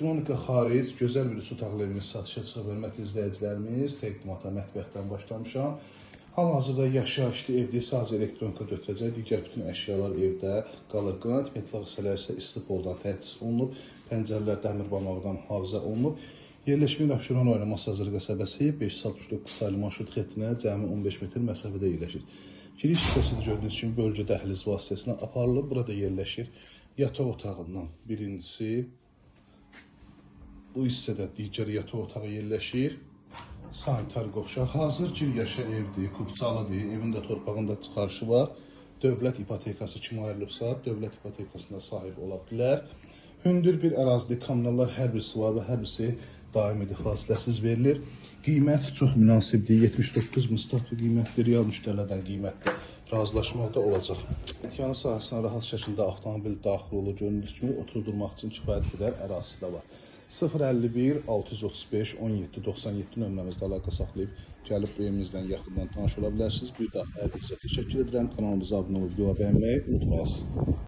Elektronika xaric, gözəl bir üç otaqlı evimiz satışa çıxıb, hörmətli izləyicilərimiz. Təqdimata mətbəxdən başlamışam. Hal-hazırda yaşayışlı evdə sadəcə elektronika götürəcək, digər bütün əşyalar evdə qalır. Qranit metal hissələr isə isti poldan təchiz olunub, pəncərələr dəmir barmaqdan mühafizə olunub. Yerləşmə Abşeron rayonu Masazır qəsəbəsi 569 saylı marşrut xəttinə cəmi 15 metr məsafədə yerləşir. Giriş hissəsində gördüyünüz kimi bölgə dəhliz vasitəsilə aparılıb. Burada yerləşir yataq otağından birincisi. Bu hissədə digər yataq otağı yerləşir. Sanitar qovşaq. Hazır giryaşa evdir, kubçalıdır. Evin də torpağında çıxarışı var. Dövlət ipotekası kimi ayrılıbsa, dövlət ipotekasına sahib ola bilər. Hündür bir ərazidə kommunallar hər birisi var və hər birisi daimidir, fasiləsiz verilir. Qiymət çox münasibdir. 79 min statü qiymətdir, real müştərilərdən qiymətdir. Razılaşmaqda olacaq. Mətyanı sahəsinə rahat şəkildə avtomobil daxil olur. Gördüyünüz kimi oturulmaq üçün kifayət qədər ərazisi də var. 051 635 17 97 nömrəmizdə əlaqə saxlayıb gəlib bu evimizdən yaxından tanış ola bilərsiniz. Bir daha hər birinizə təşəkkür edirəm. Kanalımıza abunə olub, video bəyənməyi unutmayasınız.